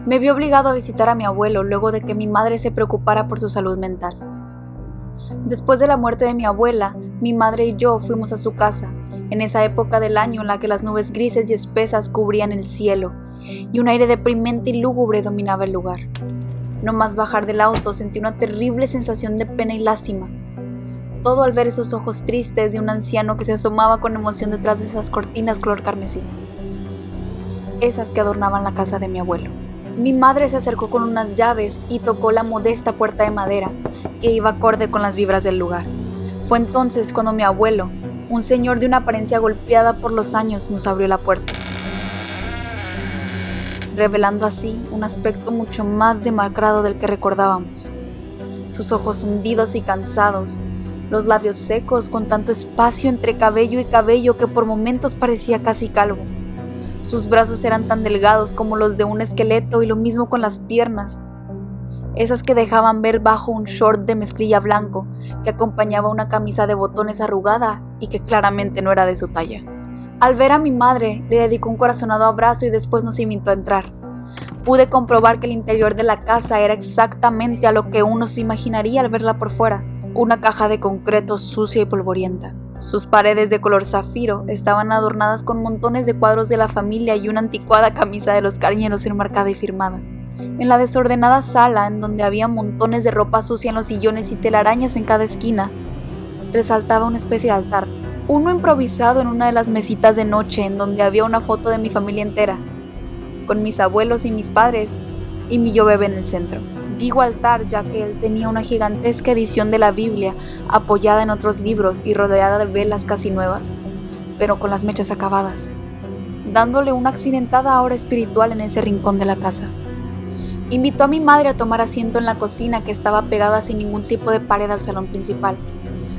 Me vi obligado a visitar a mi abuelo luego de que mi madre se preocupara por su salud mental. Después de la muerte de mi abuela, mi madre y yo fuimos a su casa, en esa época del año en la que las nubes grises y espesas cubrían el cielo, y un aire deprimente y lúgubre dominaba el lugar. No más bajar del auto sentí una terrible sensación de pena y lástima. Todo al ver esos ojos tristes de un anciano que se asomaba con emoción detrás de esas cortinas color carmesí, esas que adornaban la casa de mi abuelo. Mi madre se acercó con unas llaves y tocó la modesta puerta de madera, que iba acorde con las vibras del lugar. Fue entonces cuando mi abuelo, un señor de una apariencia golpeada por los años, nos abrió la puerta, revelando así un aspecto mucho más demacrado del que recordábamos. Sus ojos hundidos y cansados, los labios secos con tanto espacio entre cabello y cabello que por momentos parecía casi calvo. Sus brazos eran tan delgados como los de un esqueleto y lo mismo con las piernas, esas que dejaban ver bajo un short de mezclilla blanco que acompañaba una camisa de botones arrugada y que claramente no era de su talla. Al ver a mi madre, le dedicó un corazonado abrazo y después nos invitó a entrar. Pude comprobar que el interior de la casa era exactamente a lo que uno se imaginaría al verla por fuera, una caja de concreto sucia y polvorienta. Sus paredes de color zafiro estaban adornadas con montones de cuadros de la familia y una anticuada camisa de los Carneros enmarcada y firmada. En la desordenada sala, en donde había montones de ropa sucia en los sillones y telarañas en cada esquina, resaltaba una especie de altar, uno improvisado en una de las mesitas de noche, en donde había una foto de mi familia entera, con mis abuelos y mis padres, y mi yo bebé en el centro. Digo altar ya que él tenía una gigantesca edición de la Biblia apoyada en otros libros y rodeada de velas casi nuevas, pero con las mechas acabadas, dándole una accidentada aura espiritual en ese rincón de la casa. Invitó a mi madre a tomar asiento en la cocina que estaba pegada sin ningún tipo de pared al salón principal,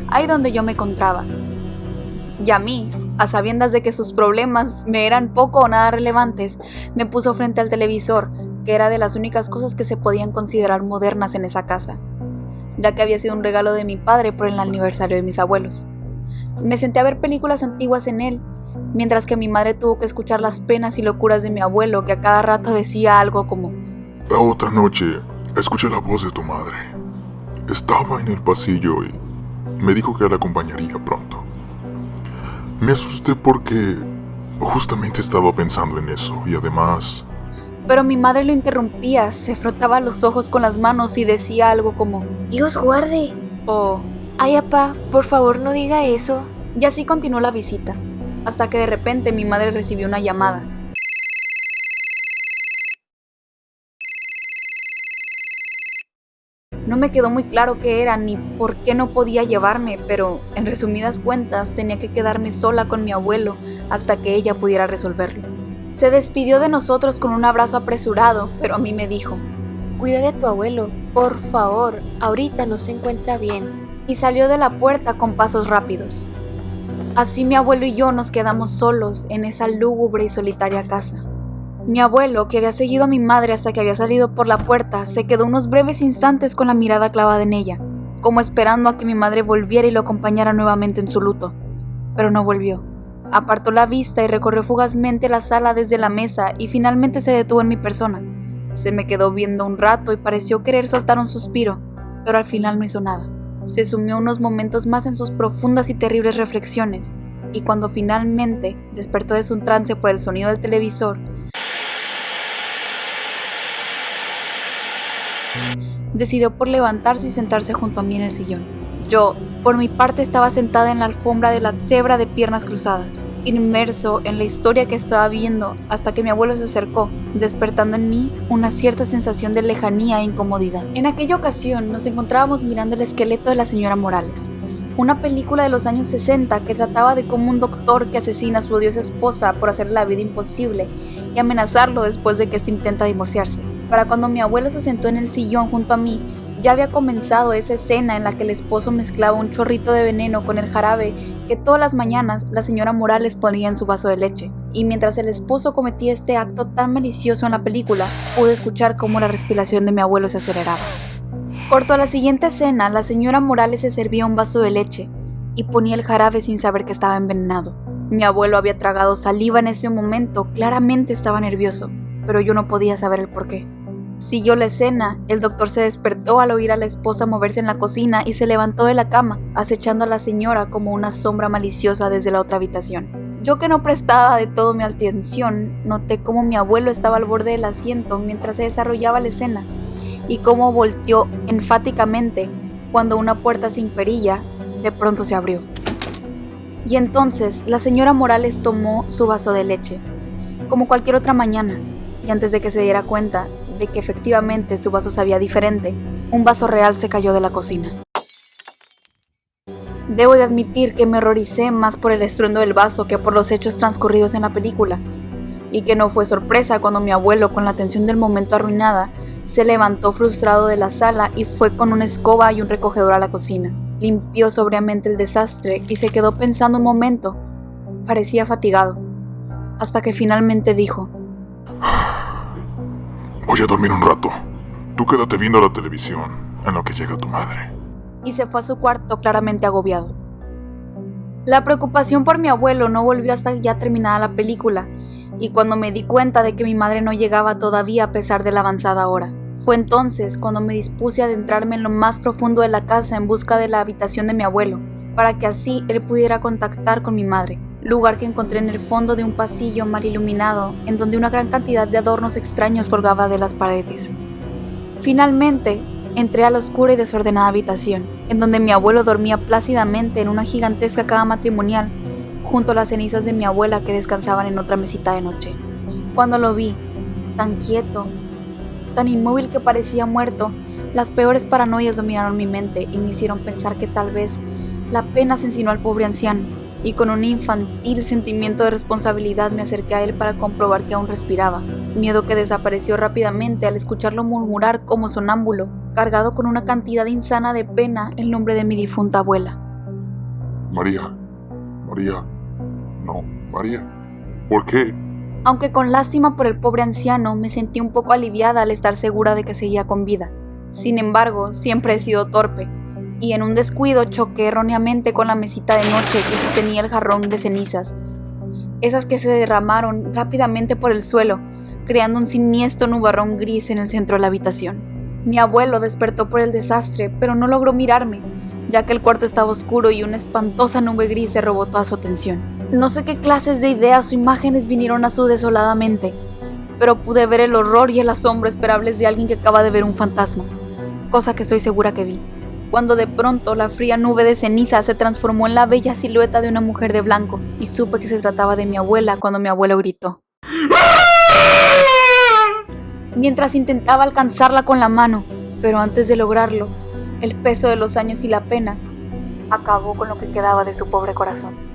ahí donde yo me encontraba. Y a mí, a sabiendas de que sus problemas me eran poco o nada relevantes, me puso frente al televisor, que era de las únicas cosas que se podían considerar modernas en esa casa, ya que había sido un regalo de mi padre por el aniversario de mis abuelos. Me senté a ver películas antiguas en él, mientras que mi madre tuvo que escuchar las penas y locuras de mi abuelo, que a cada rato decía algo como: La otra noche escuché la voz de tu madre. Estaba en el pasillo y me dijo que la acompañaría pronto. Me asusté porque justamente estaba pensando en eso y además... Pero mi madre lo interrumpía, se frotaba los ojos con las manos y decía algo como: Dios guarde. O Ay, apá, por favor no diga eso. y así continuó la visita, hasta que de repente mi madre recibió una llamada. No me quedó muy claro qué era ni por qué no podía llevarme, pero en resumidas cuentas tenía que quedarme sola con mi abuelo hasta que ella pudiera resolverlo. Se despidió de nosotros con un abrazo apresurado, pero a mí me dijo: Cuida de tu abuelo, por favor, ahorita no se encuentra bien. y salió de la puerta con pasos rápidos. Así mi abuelo y yo nos quedamos solos en esa lúgubre y solitaria casa. Mi abuelo, que había seguido a mi madre hasta que había salido por la puerta, se quedó unos breves instantes con la mirada clavada en ella, como esperando a que mi madre volviera y lo acompañara nuevamente en su luto. Pero no volvió. Apartó la vista y recorrió fugazmente la sala desde la mesa y finalmente se detuvo en mi persona. Se me quedó viendo un rato y pareció querer soltar un suspiro, pero al final no hizo nada. Se sumió unos momentos más en sus profundas y terribles reflexiones, y cuando finalmente despertó de su trance por el sonido del televisor, decidió por levantarse y sentarse junto a mí en el sillón. Yo, por mi parte, estaba sentada en la alfombra de la cebra de piernas cruzadas, inmerso en la historia que estaba viendo hasta que mi abuelo se acercó, despertando en mí una cierta sensación de lejanía e incomodidad. En aquella ocasión nos encontrábamos mirando el esqueleto de la señora Morales, una película de los años 60 que trataba de cómo un doctor que asesina a su odiosa esposa por hacerle la vida imposible y amenazarlo después de que éste intenta divorciarse. Para cuando mi abuelo se sentó en el sillón junto a mí, ya había comenzado esa escena en la que el esposo mezclaba un chorrito de veneno con el jarabe que todas las mañanas la señora Morales ponía en su vaso de leche. Y mientras el esposo cometía este acto tan malicioso en la película, pude escuchar cómo la respiración de mi abuelo se aceleraba. Corto a la siguiente escena, la señora Morales se servía un vaso de leche y ponía el jarabe sin saber que estaba envenenado. Mi abuelo había tragado saliva en ese momento, claramente estaba nervioso. pero yo no podía saber el por qué. Siguió la escena, el doctor se despertó al oír a la esposa moverse en la cocina y se levantó de la cama, acechando a la señora como una sombra maliciosa desde la otra habitación. Yo, que no prestaba de todo mi atención, noté cómo mi abuelo estaba al borde del asiento mientras se desarrollaba la escena y cómo volteó enfáticamente cuando una puerta sin perilla de pronto se abrió. Y entonces la señora Morales tomó su vaso de leche, como cualquier otra mañana, y antes de que se diera cuenta de que efectivamente su vaso sabía diferente, un vaso real se cayó de la cocina. Debo de admitir que me horroricé más por el estruendo del vaso que por los hechos transcurridos en la película, y que no fue sorpresa cuando mi abuelo, con la tensión del momento arruinada, se levantó frustrado de la sala y fue con una escoba y un recogedor a la cocina. Limpió sobriamente el desastre y se quedó pensando un momento. Parecía fatigado, hasta que finalmente dijo: Voy a dormir un rato. Tú quédate viendo la televisión en lo que llega tu madre. Y se fue a su cuarto claramente agobiado. La preocupación por mi abuelo no volvió hasta ya terminada la película, y cuando me di cuenta de que mi madre no llegaba todavía a pesar de la avanzada hora. Fue entonces cuando me dispuse a adentrarme en lo más profundo de la casa en busca de la habitación de mi abuelo, para que así él pudiera contactar con mi madre, lugar que encontré en el fondo de un pasillo mal iluminado, en donde una gran cantidad de adornos extraños colgaba de las paredes. Finalmente, entré a la oscura y desordenada habitación, en donde mi abuelo dormía plácidamente en una gigantesca cama matrimonial, junto a las cenizas de mi abuela que descansaban en otra mesita de noche. Cuando lo vi, tan quieto, tan inmóvil que parecía muerto, las peores paranoias dominaron mi mente y me hicieron pensar que tal vez la pena se encinó al pobre anciano, y con un infantil sentimiento de responsabilidad me acerqué a él para comprobar que aún respiraba, miedo que desapareció rápidamente al escucharlo murmurar como sonámbulo, cargado con una cantidad insana de pena, el nombre de mi difunta abuela. María. No, María. ¿Por qué? Aunque con lástima por el pobre anciano, me sentí un poco aliviada al estar segura de que seguía con vida. Sin embargo, siempre he sido torpe, y en un descuido choqué erróneamente con la mesita de noche que sostenía el jarrón de cenizas, esas que se derramaron rápidamente por el suelo, creando un siniestro nubarrón gris en el centro de la habitación. Mi abuelo despertó por el desastre, pero no logró mirarme, ya que el cuarto estaba oscuro y una espantosa nube gris se robó toda su atención. No sé qué clases de ideas o imágenes vinieron a su desolada mente, pero pude ver el horror y el asombro esperables de alguien que acaba de ver un fantasma, cosa que estoy segura que vi, cuando de pronto la fría nube de ceniza se transformó en la bella silueta de una mujer de blanco, y supe que se trataba de mi abuela cuando mi abuelo gritó. Mientras intentaba alcanzarla con la mano, pero antes de lograrlo, el peso de los años y la pena acabó con lo que quedaba de su pobre corazón.